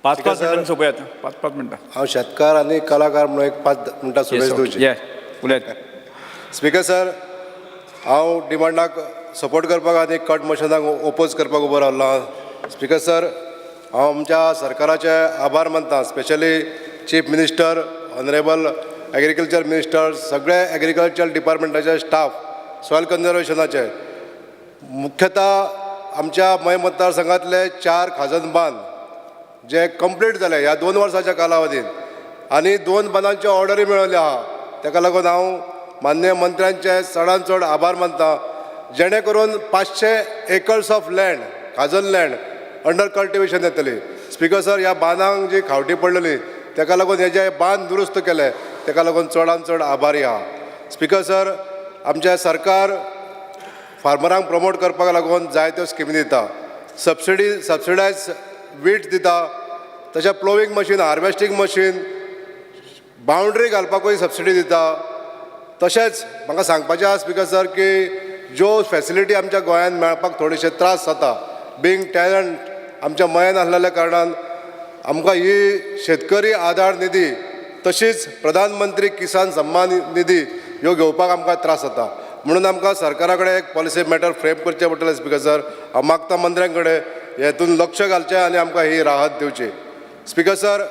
पाच मिनटांनी सोपयात 5 मिनटां हांव शेतकार आनी कलाकार म्हणून एक 5 मिनटां सुबेज दिवची. उलयात. स्पीकर सर, हांव डिमांडाक सपोर्ट करपाक आनी कट मोशनाक ओपोज करपाक उबो रावल्लो आहा. स्पीकर सर, हांव आमच्या सरकाराचे आभार मानता, specially chief minister, honourable agriculture minister, सगळे एग्रीकल्चर डिपार्टमेंटाचे स्टाफ, सॉयल कन्जर्वेशनाचे, मुख्यतः आमच्या मय मतदारसंघातले 4 खाजन बांद जे कंप्लीट जाले ह्या 2 वर्साच्या कालावधीन आनी 2 बांदांच्यो ऑर्डरी मेळिल्ल्यो आहा. ताका लागून हांव माननीय मंत्र्यांचे चडांत चड आभार मानता, जेणे करून 500 एकर्स ऑफ लँड, खाजन लँड अंडर कल्टिवेशन येतली. स्पीकर सर, ह्या बांदांक जी खावटी पडलेली ताका लागून हे जे बांद दुरुस्त केले ताका लागून चडांत चड आभारी आहा. स्पीकर सर, आमचे सरकार फार्मरांक प्रमोट करपाक लागून जायत्यो स्किमी दिता. सबसिडायज वीट दिता, तशें ploughing machine, harvesting machine, boundary घालपाकूय सबसिडी दिता. तशेंच म्हाका सांगपाचें आसा स्पीकर सर की ज्यो फॅसिलिटी आमच्या गोंयांत मेळपाक थोडेशे त्रास जाता, बींग टॅलंट आमच्या मयान आसलेल्या कारणान आमकां ही शेतकरी आधार निधी तशीच प्रधानमंत्री किसान सम्मान निधी ह्यो घेवपाक आमकां त्रास जाता. म्हणून आमकां सरकारा कडेन एक पॉलिसी मॅटर फ्रेम करचें पडटलें. स्पीकर सर, हांव मागता मंत्र्यां कडेन हेतून लक्ष घालचें आनी आमकां ही राहत दिवची. Speaker sir,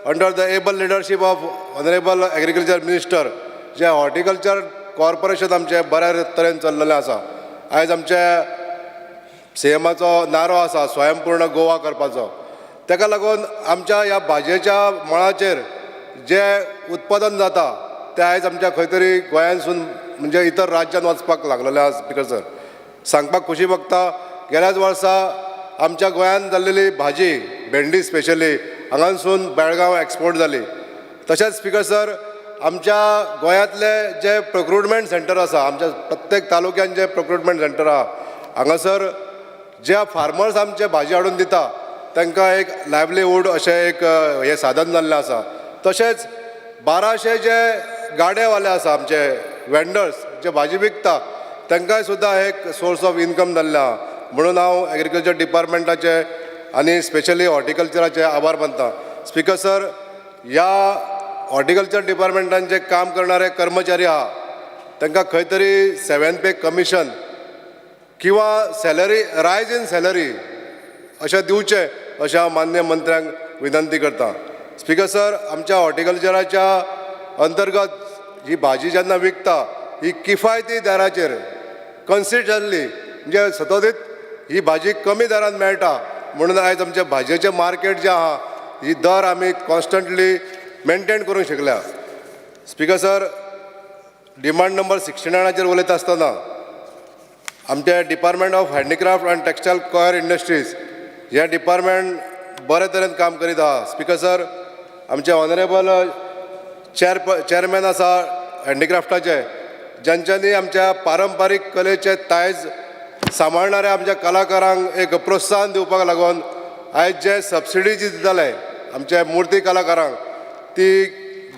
under the able leadership of honourable agriculture minister जे हॉर्टिकल्चर कॉर्पोरेशन आमचें बऱ्या तरेन चल्लेलें आसा. आयज आमचे सीएमाचो नारो आसा स्वयंपूर्ण गोवा करपाचो. ताका लागून आमच्या ह्या भाजयेच्या मळाचेर जे उत्पादन जाता तें आयज आमच्या खंय तरी गोंयांतसून म्हणजे इतर राज्यान वचपाक लागलेलें आसा. स्पीकर सर, सांगपाक खुशी भोगता, गेल्याच वर्सा आमच्या गोंयांत जाल्लेली भाजी, भेंडी स्पेशली, हांगासून बेळगांव एक्सपोर्ट जाली. तशेंच स्पीकर सर, आमच्या गोंयांतले जे प्रोक्रुटमेंट सेंटर आसा, आमच्या प्रत्येक तालुक्यान जे प्रोक्रुटमेंट सेंटर आहा, हांगासर जे फार्मर्स आमचे भाजी हाडून दिता तांकां एक लायवलीहूड अशें एक हें साधन जाल्लें आसा. तशेंच 1200 जे गाडेवाले आसा आमचे वेंडर्स जे भाजी विकता तांकांय सुद्दां एक सोर्स ऑफ इनकम जाल्लें आहा. म्हणून हांव एग्रीकल्चर डिपार्टमेंटाचे आनी स्पेशली हॉर्टिकल्चराचे आभार मानता. स्पीकर सर, ह्या हॉर्टिकल्चर डिपार्टमेंटान जे काम करणारे कर्मचारी आहा तांकां खंय तरी 7 पे कमिशन किंवा सॅलरी रायज इन सॅलरी अशें दिवचें अशें हांव मान्य मंत्र्यांक विनंती करता. स्पीकर सर, आमच्या हॉर्टिकल्चराच्या अंतर्गत ही भाजी जेन्ना विकता ही किफायती दराचेर कन्सिस्टंटली म्हणजे सतत ही भाजी कमी दरान मेळटा. म्हणून आयज आमच्या भाजयेचें मार्केट जें आहा ही दर आमी कॉन्स्टंटली मेनटेन करूंक शिकल्या. स्पीकर सर, डिमांड नंबर 69 उलयता आसतना आमचे department of handicraft and textile coir industries हे डिपार्टमेंट बरे तरेन काम करीत आहा. स्पीकर सर, आमचे ऑनरेबल चेअरमॅन आसा हँडीक्राफ्टाचे, ज्यांच्यांनी आमच्या पारंपारीक कलेचे दायज सांबाळणाऱ्या आमच्या कलाकारांक एक प्रोत्साहन दिवपाक लागून आयज जे सबसिडी जी दिताले आमच्या मुर्ती कलाकारांक ती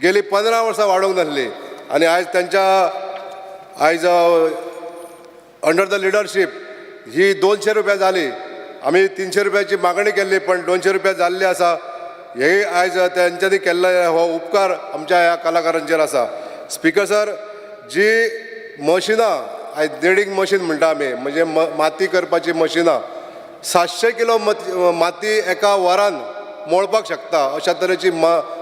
गेली 15 वर्सां वाडोवंक नासली आनी आयज त्यांच्या आयज अंडर द लिडरशीप ही 200 रुपया जाली. आमी 300 रुपयाची मागणी केल्ली पण 200 रुपया जाल्ली आसा. हे आयज तेंच्यांनी केल्लो हो उपकार आमच्या ह्या कलाकारांचेर आसा. स्पीकर सर, जी मशिनां आयज ड्रिलींग मशीन म्हणटा आमी म्हणजे माती करपाची मशिनां 700 किलो माती एका वरान मोळपाक शकता अशा तरेची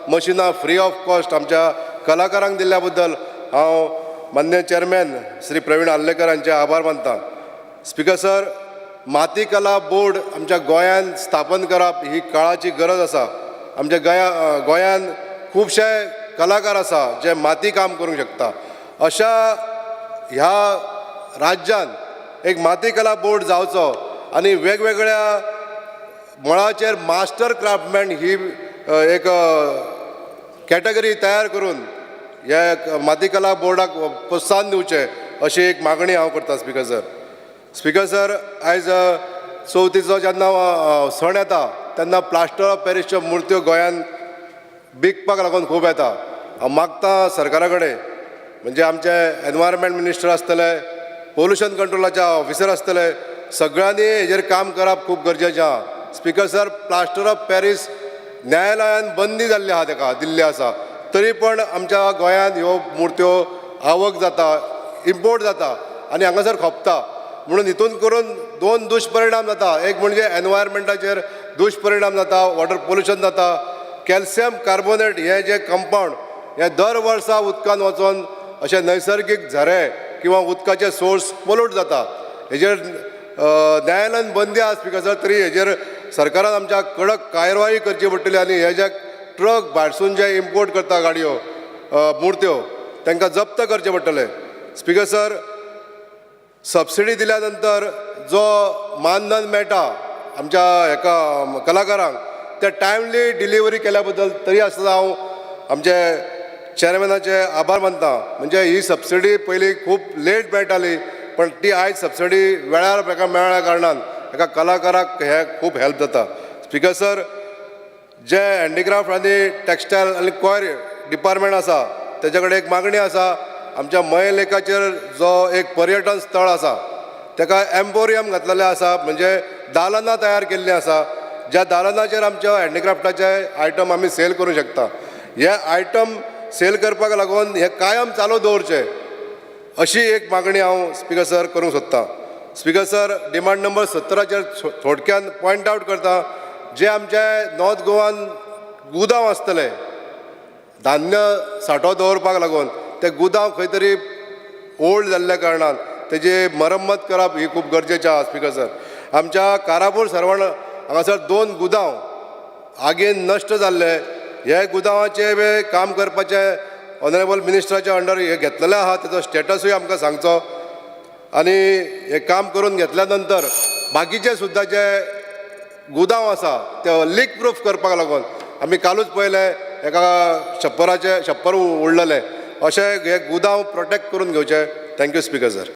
मशिनां फ्री ऑफ कॉस्ट आमच्या कलाकारांक दिल्ल्या बद्दल हांव मान्य चेअरमॅन श्री प्रवीण आल्लेकर हांचे आभार मानता. स्पीकर सर, माती कला बोर्ड आमच्या गोंयांत स्थापन करप ही काळाची गरज आसा. आमच्या गोंयांत खुबशे कलाकार आसा जे माती काम करूंक शकता. अशा ह्या राज्यात एक माती कला बोर्ड जावचो आनी वेगवेगळ्या मळाचेर मास्टर क्राफ्टमॅन ही एक कॅटेगरी तयार करून ह्या माती कला बोर्डाक प्रोत्साहन दिवचें अशी एक मागणी हांव करता. स्पीकर सर, स्पीकर सर, आयज चवथीचो जेन्ना सण येता तेन्ना प्लास्टर ऑफ पॅरिसच्यो मुर्त्यो गोंयांत विकपाक लागून खूब येता. हांव मागता सरकारा कडेन म्हणजे आमचे एनवायरमेंट मिनिस्टर आसतले, पोल्युशन कंट्रोलाचे ऑफिसर आसतले, सगळ्यांनी हेजेर काम करप खूब गरजेचें आहा. Speaker sir, plaster of Paris न्यायालयान बंदी जाल्ली आहा ताका दिल्ली आसा, तरी पण आमच्या गोंयांत ह्यो मुर्त्यो आवक जाता, इम्पोर्ट जाता आनी हांगासर खपता. म्हणून हितून करून दोन दुश्परिणाम जाता. एक म्हणजे एनवायरमेंटाचेर दुश्परिणाम जाता, वॉटर पोल्युशन जाता. कॅल्शियम कार्बोनेट हे जे कंपाउंड हे दर वर्सा उदकान वचून अशे नैसर्गीक झरे किंवा उदकाचे सोर्स पोल्यूट जाता. हेजेर न्यायालयान बंदी आसा स्पिकर, तरी हेजेर सरकारान आमच्या कडक कारवाई करची पडटली आनी हे जे ट्रक भायरसून जे इम्पोर्ट करता गाडयो मुर्त्यो तांकां जप्त करचे पडटले. स्पिकर सर, सबसिडी दिल्या नंतर जो मानधन मेळटा आमच्या हेका कलाकारांक ते टायमली डिलिव्हरी केल्या बद्दल तरी आसतना हांव आमचे चेअरमॅनाचे आभार मानता. म्हणजे ही सबसिडी पयलीं खूब लेट मेळटाली, पण ती आयज सबसिडी वेळार ताका मेळ्ळ्या कारणान एका कलाकाराक हे खूब हेल्प जाता. स्पिकर सर, जे हँडिक्राफ्ट आनी टॅक्सटायल आनी क्वायर डिपार्टमेंट आसा तेजे कडेन एक मागणी आसा. आमच्या मय लेकाचेर जो एक पर्यटन स्थळ आसा ताका एम्पोरियम घातलेलें आसा, म्हणजे दालनां तयार केल्लीं आसा, ज्या दालनाचेर आमच्या हँडिक्राफ्टाचे आयटम आमी सेल करूं शकता. हे आयटम सेल करपाक लागून हे कायम चालू दवरचे अशी एक मागणी हांव स्पिकर सर करूंक सोदतां. स्पिकर सर, डिमांड नंबर 17चेर थोडक्यान पॉयंट आवट करता. जे आमचे नॉर्थ गोवान गुदांव आसतले धान्य सांठो दवरपाक लागून, ते गुदांव खंय तरी ओल्ड जाल्ल्या कारणान तेजी मरम्मत करप ही खूब गरजेचें आसा. स्पिकर सर, आमच्या कारापूर सरवण हांगासर 2 गुदांव आगीन नश्ट जाल्ले. हे गुदांवाचे काम करपाचे ऑनरेबल मिनिस्टराच्या अंडर हे घेतलेलें आहा, तेजो स्टेटसूय आमकां सांगचो. आनी हे काम करून घेतल्या नंतर बाकीचे सुद्दां जे गुदांव आसा ते लीक प्रूफ करपाक लागून आमी कालूच पळयले एका छप्पर उडलेले. अशे हे गुदांव प्रोटेक्ट करून घेवचे. Thank you speaker sir.